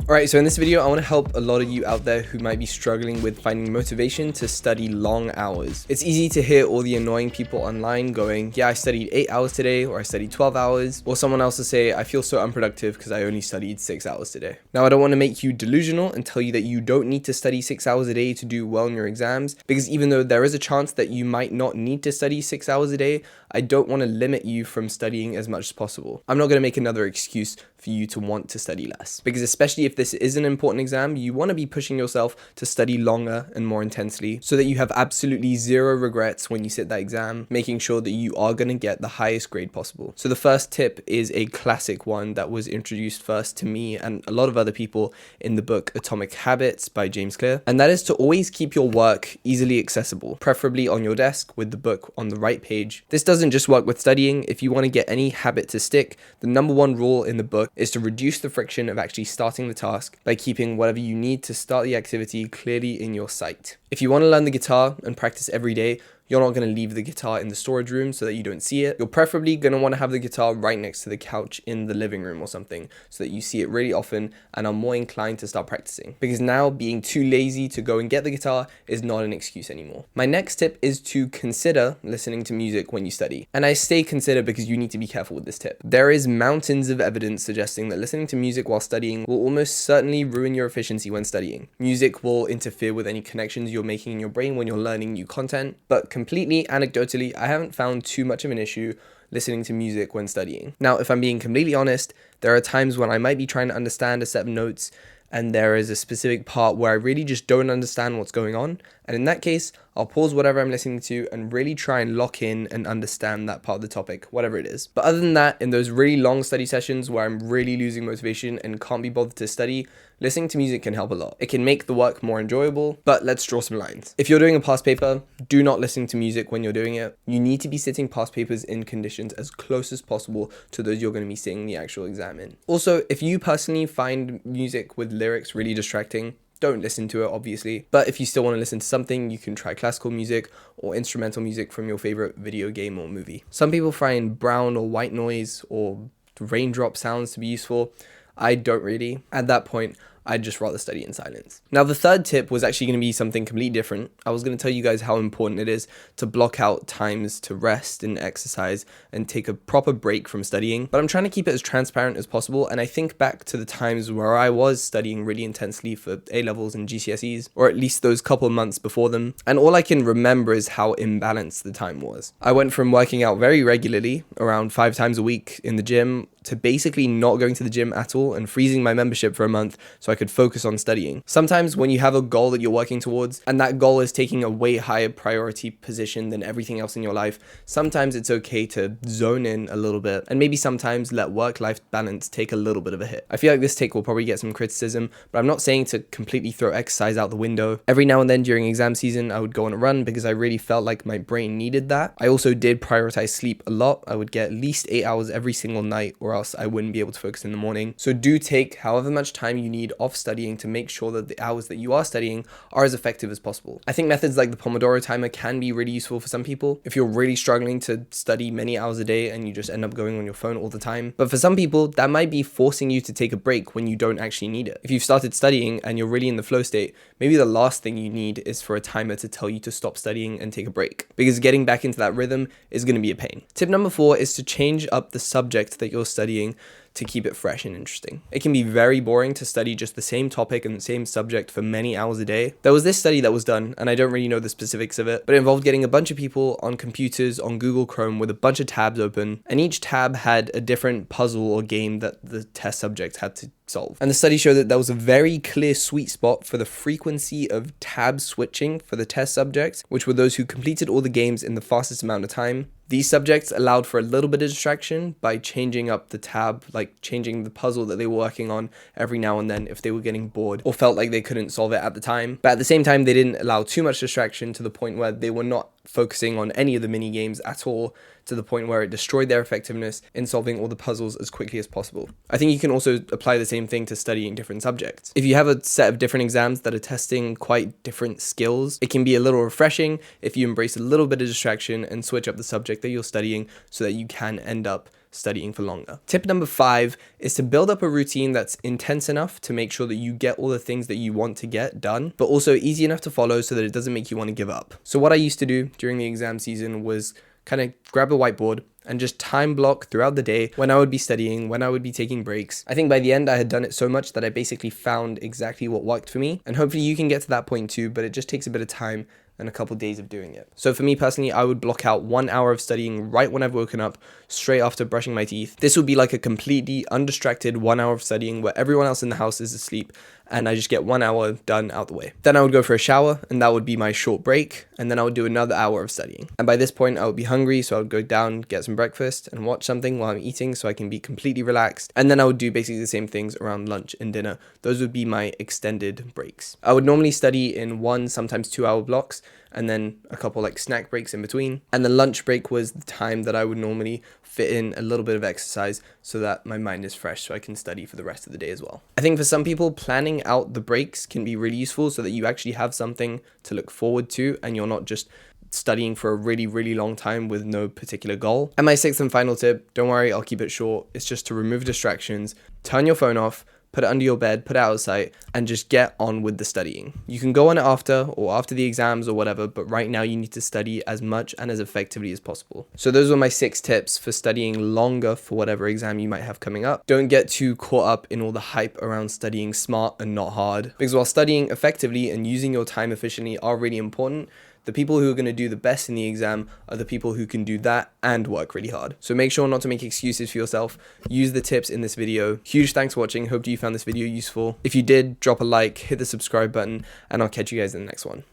Alright, so in this video, I want to help a lot of you out there who might be struggling with finding motivation to study long hours. It's easy to hear all the annoying people online going, yeah, I studied 8 hours today, or I studied 12 hours, or someone else to say, I feel so unproductive because I only studied 6 hours today. Now, I don't want to make you delusional and tell you that you don't need to study 6 hours a day to do well in your exams, because even though there is a chance that you might not need to study 6 hours a day, I don't want to limit you from studying as much as possible. I'm not going to make another excuse for you to want to study less, because especially if this is an important exam, you want to be pushing yourself to study longer and more intensely so that you have absolutely zero regrets when you sit that exam, making sure that you are going to get the highest grade possible. So the first tip is a classic one that was introduced first to me and a lot of other people in the book Atomic Habits by James Clear, and that is to always keep your work easily accessible, preferably on your desk with the book on the right page. This doesn't just work with studying. If you want to get any habit to stick, the number one rule in the book is to reduce the friction of actually starting the task by keeping whatever you need to start the activity clearly in your sight. If you want to learn the guitar and practice every day, you're not going to leave the guitar in the storage room so that you don't see it. You're preferably going to want to have the guitar right next to the couch in the living room or something so that you see it really often and are more inclined to start practicing. Because now being too lazy to go and get the guitar is not an excuse anymore. My next tip is to consider listening to music when you study. And I say consider because you need to be careful with this tip. There is mountains of evidence suggesting that listening to music while studying will almost certainly ruin your efficiency when studying. Music will interfere with any connections you're making in your brain when you're learning new content, but completely anecdotally, I haven't found too much of an issue listening to music when studying. Now, if I'm being completely honest, there are times when I might be trying to understand a set of notes and there is a specific part where I really just don't understand what's going on. And in that case, I'll pause whatever I'm listening to and really try and lock in and understand that part of the topic, whatever it is. But other than that, in those really long study sessions where I'm really losing motivation and can't be bothered to study, listening to music can help a lot. It can make the work more enjoyable, but let's draw some lines. If you're doing a past paper, do not listen to music when you're doing it. You need to be sitting past papers in conditions as close as possible to those you're going to be sitting the actual exam in. Also, if you personally find music with lyrics really distracting, don't listen to it, obviously. But if you still want to listen to something, you can try classical music or instrumental music from your favorite video game or movie. Some people find brown or white noise or raindrop sounds to be useful. I don't really. At that point, I'd just rather study in silence. Now, the third tip was actually going to be something completely different. I was going to tell you guys how important it is to block out times to rest and exercise and take a proper break from studying. But I'm trying to keep it as transparent as possible. And I think back to the times where I was studying really intensely for A-levels and GCSEs, or at least those couple of months before them. And all I can remember is how imbalanced the time was. I went from working out very regularly, around 5 times a week in the gym, to basically not going to the gym at all and freezing my membership for a month so I could focus on studying. Sometimes when you have a goal that you're working towards and that goal is taking a way higher priority position than everything else in your life, sometimes it's okay to zone in a little bit and maybe sometimes let work-life balance take a little bit of a hit. I feel like this take will probably get some criticism, but I'm not saying to completely throw exercise out the window. Every now and then during exam season, I would go on a run because I really felt like my brain needed that. I also did prioritize sleep a lot. I would get at least 8 hours every single night, or else I wouldn't be able to focus in the morning. So do take however much time you need off studying to make sure that the hours that you are studying are as effective as possible. I think methods like the Pomodoro timer can be really useful for some people if you're really struggling to study many hours a day and you just end up going on your phone all the time. But for some people, that might be forcing you to take a break when you don't actually need it. If you've started studying and you're really in the flow state, maybe the last thing you need is for a timer to tell you to stop studying and take a break, because getting back into that rhythm is going to be a pain. Tip number 4 is to change up the subject that you're studying to keep it fresh and interesting. It can be very boring to study just the same topic and the same subject for many hours a day. There was this study that was done, and I don't really know the specifics of it, but it involved getting a bunch of people on computers on Google Chrome with a bunch of tabs open, and each tab had a different puzzle or game that the test subject had to solve. And the study showed that there was a very clear sweet spot for the frequency of tab switching for the test subjects, which were those who completed all the games in the fastest amount of time. These subjects allowed for a little bit of distraction by changing up the tab, like changing the puzzle that they were working on every now and then if they were getting bored or felt like they couldn't solve it at the time. But at the same time, they didn't allow too much distraction to the point where they were not focusing on any of the mini games at all, to the point where it destroyed their effectiveness in solving all the puzzles as quickly as possible. I think you can also apply the same thing to studying different subjects. If you have a set of different exams that are testing quite different skills, it can be a little refreshing if you embrace a little bit of distraction and switch up the subject that you're studying so that you can end up studying for longer. Tip number 5 is to build up a routine that's intense enough to make sure that you get all the things that you want to get done, but also easy enough to follow so that it doesn't make you want to give up. So what I used to do during the exam season was kind of grab the whiteboard and just time block throughout the day when I would be studying, when I would be taking breaks. I think by the end I had done it so much that I basically found exactly what worked for me, and hopefully you can get to that point too, but it just takes a bit of time and a couple of days of doing it. So for me personally, I would block out 1 hour of studying right when I've woken up, straight after brushing my teeth. This would be like a completely undistracted 1 hour of studying where everyone else in the house is asleep and I just get 1 hour done out the way. Then I would go for a shower, and that would be my short break, and then I would do another hour of studying. And by this point I would be hungry, so I would go down, get some breakfast and watch something while I'm eating so I can be completely relaxed. And then I would do basically the same things around lunch and dinner. Those would be my extended breaks. I would normally study in 1, sometimes 2 hour blocks, and then a couple like snack breaks in between. And the lunch break was the time that I would normally fit in a little bit of exercise so that my mind is fresh so I can study for the rest of the day as well. I think for some people, planning out the breaks can be really useful so that you actually have something to look forward to and you're not just studying for a really, really long time with no particular goal. And my 6th and final tip, don't worry, I'll keep it short. It's just to remove distractions, turn your phone off, put it under your bed, put it out of sight, and just get on with the studying. You can go on it after or after the exams or whatever, but right now you need to study as much and as effectively as possible. So those were my 6 tips for studying longer for whatever exam you might have coming up. Don't get too caught up in all the hype around studying smart and not hard, because while studying effectively and using your time efficiently are really important, the people who are going to do the best in the exam are the people who can do that and work really hard. So make sure not to make excuses for yourself. Use the tips in this video. Huge thanks for watching. Hope you found this video useful. If you did, drop a like, hit the subscribe button, and I'll catch you guys in the next one.